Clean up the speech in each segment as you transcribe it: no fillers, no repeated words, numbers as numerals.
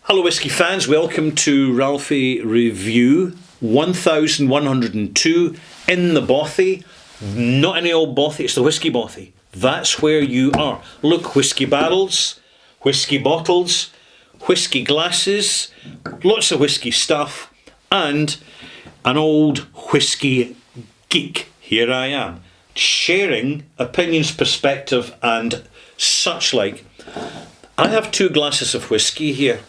Hello whisky fans, welcome to Ralphie Review 1102 in the Bothy. Not any old Bothy, it's the Whisky Bothy. That's where you are. Look, whisky barrels, whisky bottles, whisky glasses, lots of whisky stuff, and an old whisky geek. Here I am, sharing opinions, perspective and such like. I have two glasses of whisky here.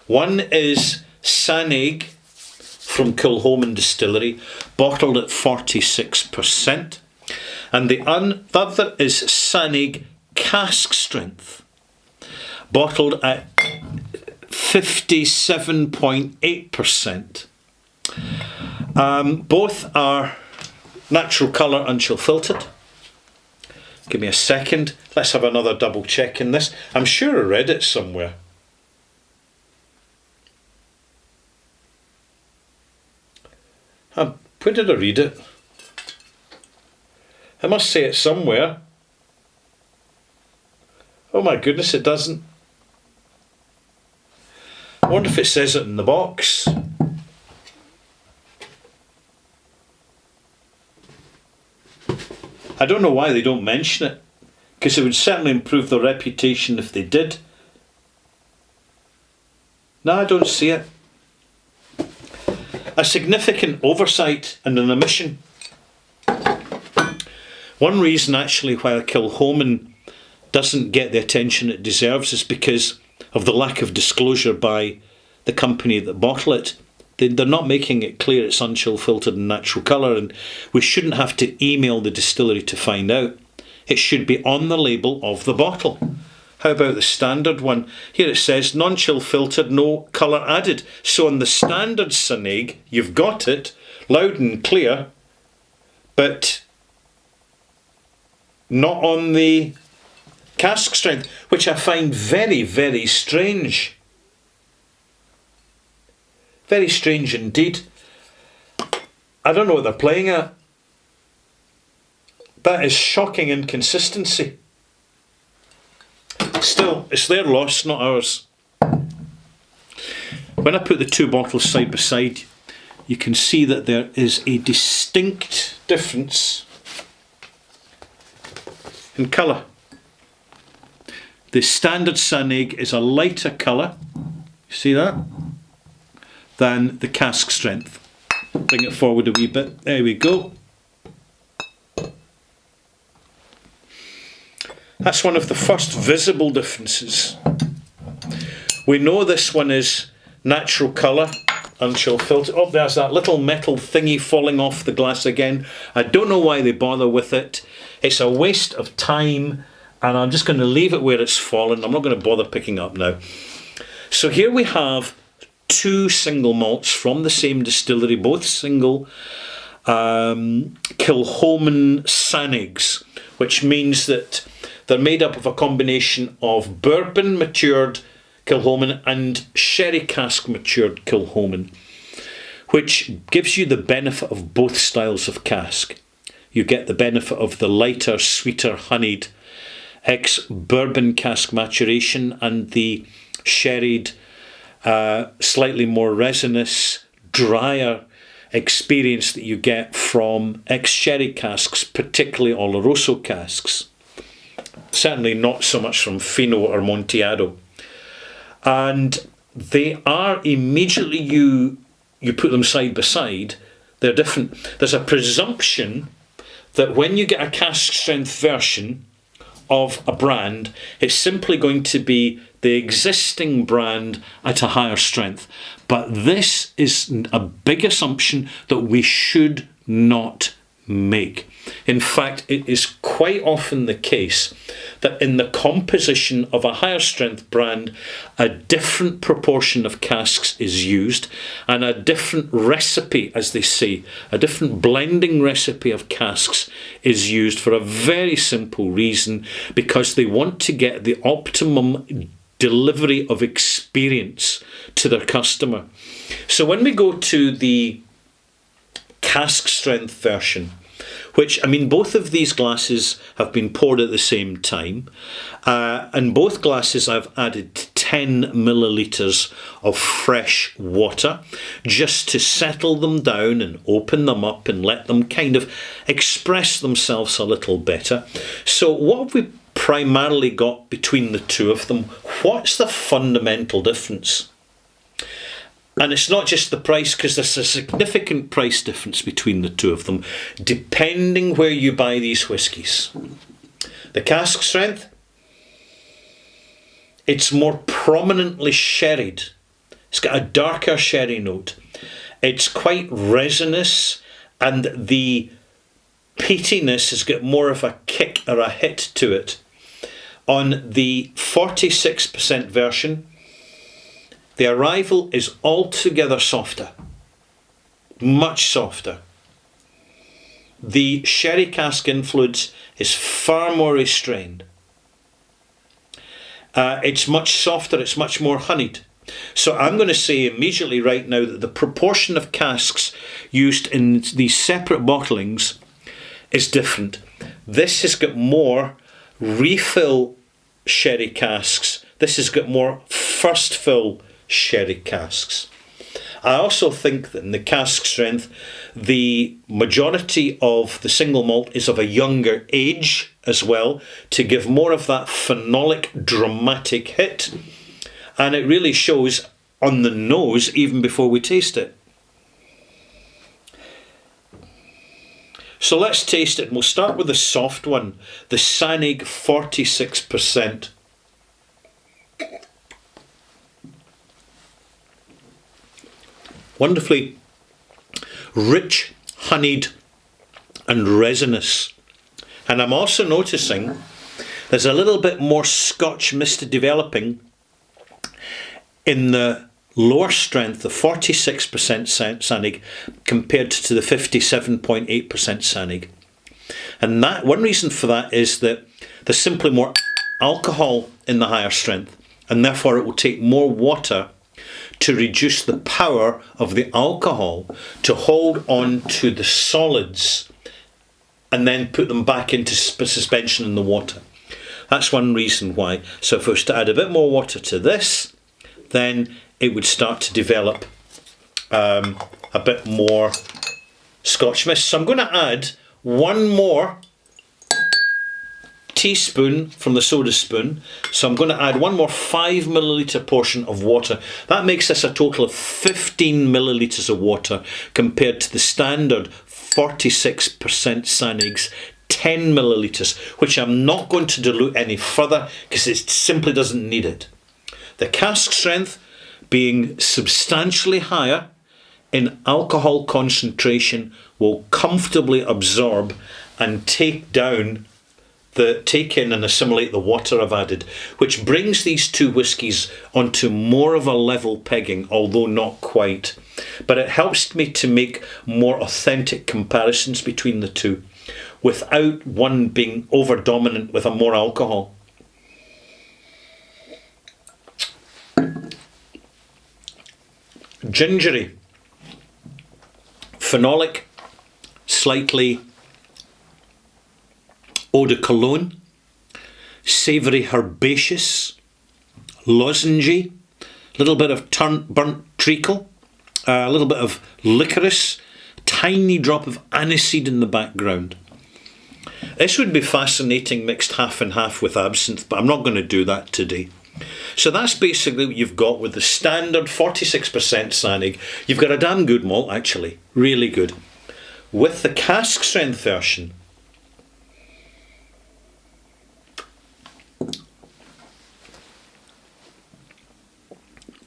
One is Sanaig from Kilchoman Distillery, bottled at 46%. And the other is Sanaig Cask Strength, bottled at 57.8%. Both are natural colour and chill filtered. Give me a second. Let's have another double check in this. I'm sure I read it somewhere. Where did I read it? I must say it somewhere. Oh my goodness, it doesn't. I wonder if it says it in the box. I don't know why they don't mention it, because it would certainly improve their reputation if they did. No, I don't see it. A significant oversight and an omission. One reason actually why Kilchoman doesn't get the attention it deserves is because of the lack of disclosure by the company that bottle it. They're not making it clear it's unchill filtered and natural colour, and we shouldn't have to email the distillery to find out. It should be on the label of the bottle. How about the standard one? Here it says non-chill filtered, no colour added. So on the standard Sanaig, you've got it loud and clear, but not on the cask strength, which I find very, very strange. Very strange indeed. I don't know what they're playing at. That is shocking inconsistency. Still, it's their loss, not ours. When I put the two bottles side by side, you can see that there is a distinct difference in colour. The standard Sanaig is a lighter colour, you see that, than the cask strength. Bring it forward a wee bit, there we go. That's one of the first visible differences. We know this one is natural colour, unchill filter. Oh, there's that little metal thingy falling off the glass again. I don't know why they bother with it. It's a waste of time, and I'm just going to leave it where it's fallen. I'm not going to bother picking up now. So here we have two single malts from the same distillery, both single Kilchoman Sanaigs, which means that they're made up of a combination of bourbon matured Kilchoman and sherry cask matured Kilchoman, which gives you the benefit of both styles of cask. You get the benefit of the lighter, sweeter, honeyed ex-bourbon cask maturation and the sherried, slightly more resinous, drier experience that you get from ex-sherry casks, particularly Oloroso casks. Certainly not so much from Fino or Montiado. And they are immediately, you put them side by side, they're different. There's a presumption that when you get a cask strength version of a brand, it's simply going to be the existing brand at a higher strength. But this is a big assumption that we should not make. In fact, it is quite often the case that in the composition of a higher strength brand, a different proportion of casks is used and a different recipe, as they say, a different blending recipe of casks is used for a very simple reason, because they want to get the optimum delivery of experience to their customer. So when we go to the cask strength version, which, I mean, both of these glasses have been poured at the same time, and both glasses I've added 10 millilitres of fresh water just to settle them down and open them up and let them kind of express themselves a little better. So what have we primarily got between the two of them? What's the fundamental difference? And it's not just the price, because there's a significant price difference between the two of them, depending where you buy these whiskies. The cask strength, it's more prominently sherried. It's got a darker sherry note. It's quite resinous, and the peatiness has got more of a kick or a hit to it. On the 46% version, the arrival is altogether softer, much softer. The sherry cask influence is far more restrained. It's much softer, it's much more honeyed. So I'm going to say immediately right now that the proportion of casks used in these separate bottlings is different. This has got more refill sherry casks. This has got more first fill sherry casks. I also think that in the cask strength, the majority of the single malt is of a younger age as well, to give more of that phenolic dramatic hit. And it really shows on the nose even before we taste it. So let's taste it, and we'll start with the soft one, the Sanig 46%. Wonderfully rich, honeyed and resinous. And I'm also noticing there's a little bit more Scotch mist developing in the lower strength, the 46% Sanig, compared to the 57.8% Sanig. And that one reason for that is that there's simply more alcohol in the higher strength, and therefore it will take more water to reduce the power of the alcohol to hold on to the solids and then put them back into suspension in the water. That's one reason why. So if I was to add a bit more water to this, then it would start to develop a bit more Scotch mist. So I'm going to add one more teaspoon from the soda spoon. So I'm going to add one more 5 millilitre portion of water. That makes this a total of 15 millilitres of water compared to the standard 46% Sanig's 10 millilitres, which I'm not going to dilute any further because it simply doesn't need it. The cask strength being substantially higher in alcohol concentration will comfortably absorb and take in and assimilate the water I've added, which brings these two whiskies onto more of a level pegging, although not quite. But it helps me to make more authentic comparisons between the two without one being over dominant with a more alcohol. Gingery, phenolic, slightly eau de cologne, savoury herbaceous, lozengey, a little bit of burnt treacle, a little bit of licorice, tiny drop of aniseed in the background. This would be fascinating mixed half and half with absinthe, but I'm not going to do that today. So that's basically what you've got with the standard 46% Sanig. You've got a damn good malt, actually, really good. With the cask strength version,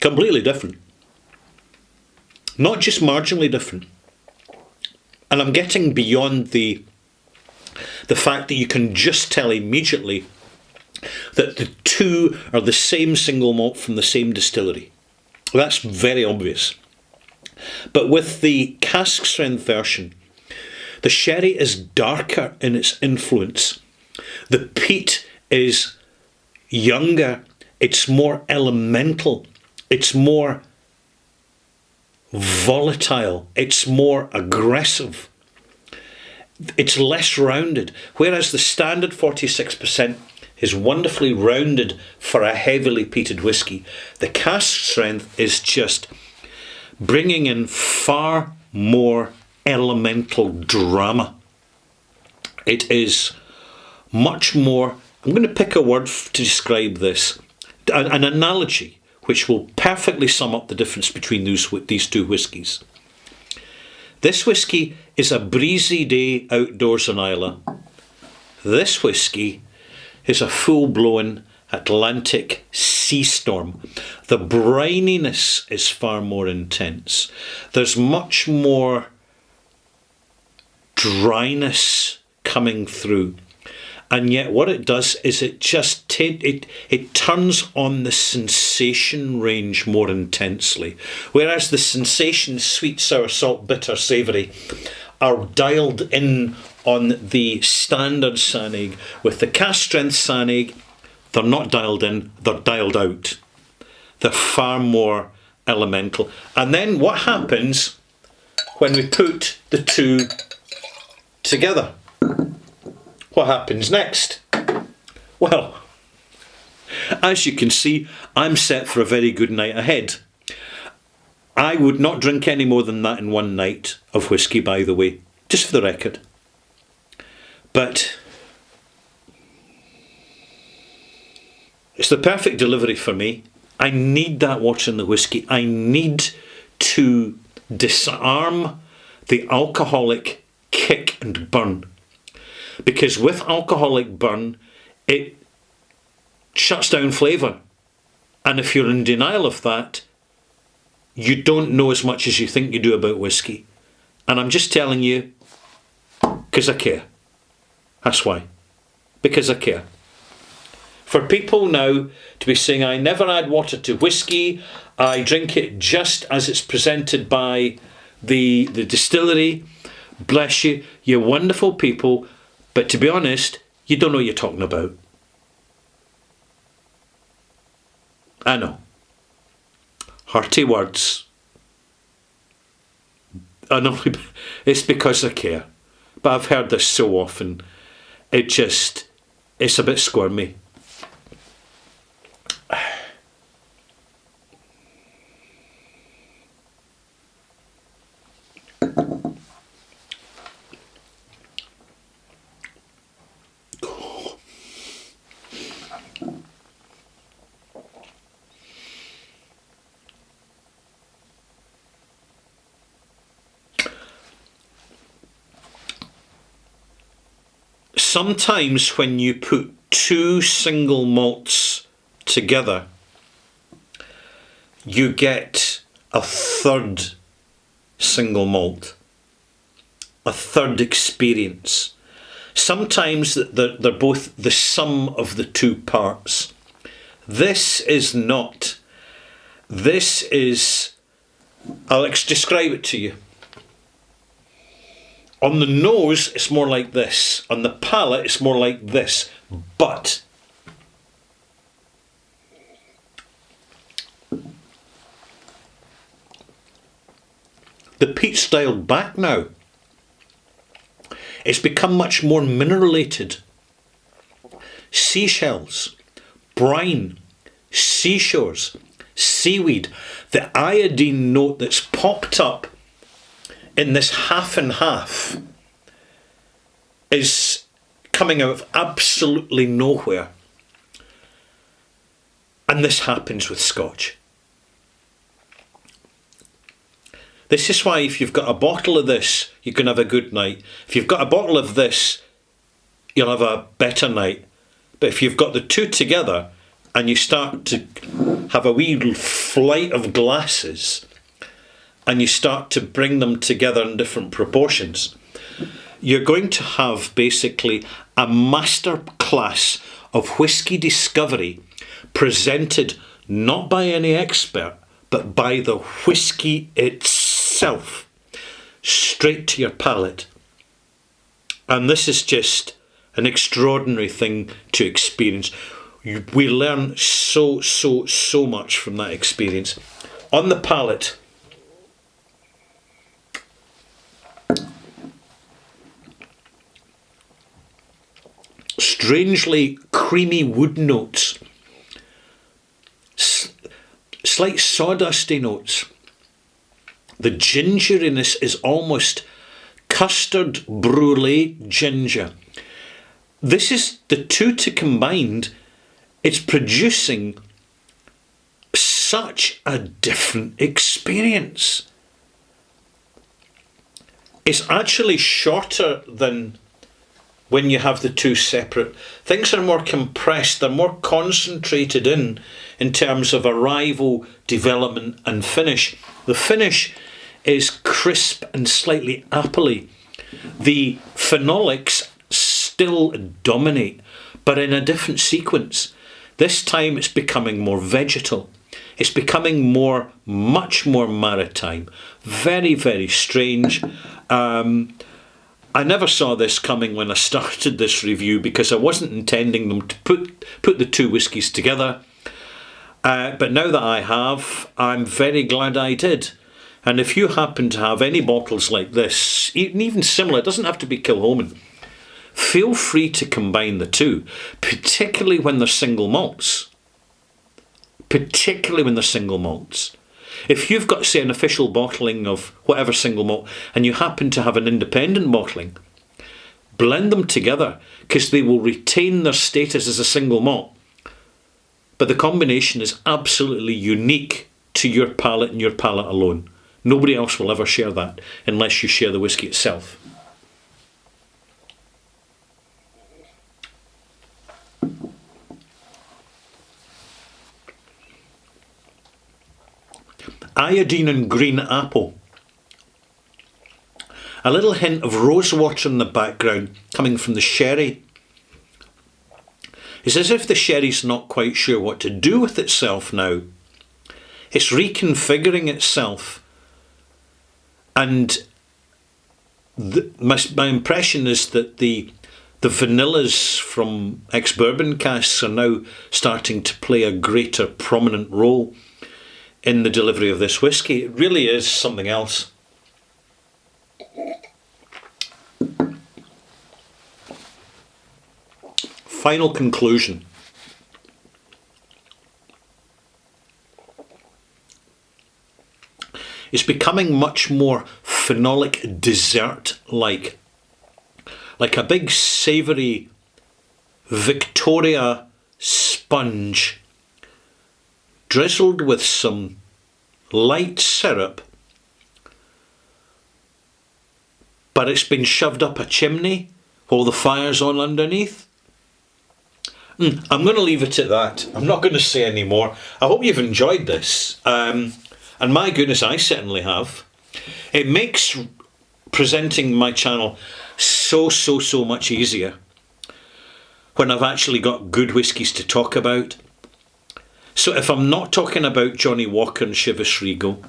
completely different. Not just marginally different. And I'm getting beyond the fact that you can just tell immediately that the two are the same single malt from the same distillery. That's very obvious. But with the cask strength version, the sherry is darker in its influence. The peat is younger. It's more elemental. It's more volatile. It's more aggressive. It's less rounded. Whereas the standard 46% is wonderfully rounded for a heavily peated whisky. The cask strength is just bringing in far more elemental drama. It is much more, I'm going to pick a word to describe this, an analogy which will perfectly sum up the difference between these two whiskies. This whisky is a breezy day outdoors in Islay. This whisky is a full-blown Atlantic sea storm. The brininess is far more intense. There's much more dryness coming through. And yet what it does is it just it turns on the sensation range more intensely. Whereas the sensation, sweet, sour, salt, bitter, savoury, are dialed in on the standard Sannag. With the cask strength Sannag, they're not dialed in, they're dialed out. They're far more elemental. And then what happens when we put the two together? What happens next? Well, as you can see, I'm set for a very good night ahead. I would not drink any more than that in one night of whisky, by the way, just for the record. But it's the perfect delivery for me. I need that water in the whisky. I need to disarm the alcoholic kick and burn. Because with alcoholic burn, it shuts down flavour. And if you're in denial of that, you don't know as much as you think you do about whisky. And I'm just telling you, because I care. That's why. Because I care. For people now to be saying, I never add water to whisky, I drink it just as it's presented by the distillery, bless you, you're wonderful people. But to be honest, you don't know what you're talking about. I know. Hearty words. I know it's because I care. But I've heard this so often. It's a bit squirmy. Sometimes when you put two single malts together, you get a third single malt, a third experience. Sometimes they're both the sum of the two parts. This is not. This is, I'll describe it to you. On the nose, it's more like this. On the palate, it's more like this. But the peat's dialed back now. It's become much more mineralated. Seashells, brine, seashores, seaweed. The iodine note that's popped up in this half and half is coming out of absolutely nowhere. And this happens with Scotch. This is why if you've got a bottle of this, you can have a good night. If you've got a bottle of this, you'll have a better night. But if you've got the two together and you start to have a wee flight of glasses and you start to bring them together in different proportions, you're going to have basically a master class of whisky discovery presented not by any expert, but by the whisky itself, straight to your palate. And this is just an extraordinary thing to experience. We learn so much from that experience. On the palate, strangely creamy wood notes, slight sawdusty notes. The gingeriness is almost custard brulee ginger. This is the two combined. It's producing such a different experience. It's actually shorter than when you have the two separate. Things are more compressed, they're more concentrated in terms of arrival, development and finish. The finish is crisp and slightly appley. The phenolics still dominate, but in a different sequence. This time it's becoming more vegetal. It's becoming much more maritime. Very, very strange. I never saw this coming when I started this review because I wasn't intending them to put the two whiskies together. But now that I have, I'm very glad I did. And if you happen to have any bottles like this, even similar, it doesn't have to be Kilchoman, feel free to combine the two, particularly when they're single malts. If you've got, say, an official bottling of whatever single malt and you happen to have an independent bottling, blend them together because they will retain their status as a single malt. But the combination is absolutely unique to your palate and your palate alone. Nobody else will ever share that unless you share the whisky itself. Iodine and green apple. A little hint of rosewater in the background coming from the sherry. It's as if the sherry's not quite sure what to do with itself now. It's reconfiguring itself. And my impression is that the vanillas from ex-bourbon casks are now starting to play a greater prominent role in the delivery of this whisky. It really is something else. Final conclusion. It's becoming much more phenolic dessert-like. Like a big savoury Victoria sponge drizzled with some light syrup, but it's been shoved up a chimney while the fire's on underneath. I'm going to leave it at that. I'm not going to say any more. I hope you've enjoyed this. And my goodness, I certainly have. It makes presenting my channel so much easier when I've actually got good whiskies to talk about. So if I'm not talking about Johnnie Walker and Chivas Regal,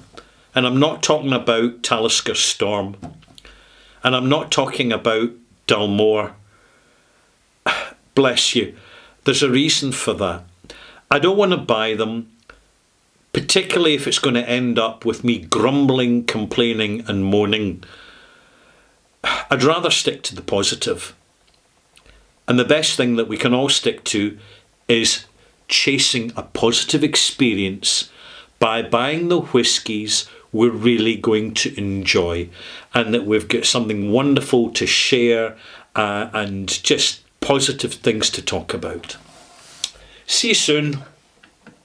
and I'm not talking about Talisker Storm, and I'm not talking about Dalmore, bless you, there's a reason for that. I don't want to buy them, particularly if it's going to end up with me grumbling, complaining and moaning. I'd rather stick to the positive. And the best thing that we can all stick to is chasing a positive experience by buying the whiskies we're really going to enjoy, and that we've got something wonderful to share and just positive things to talk about. See you soon.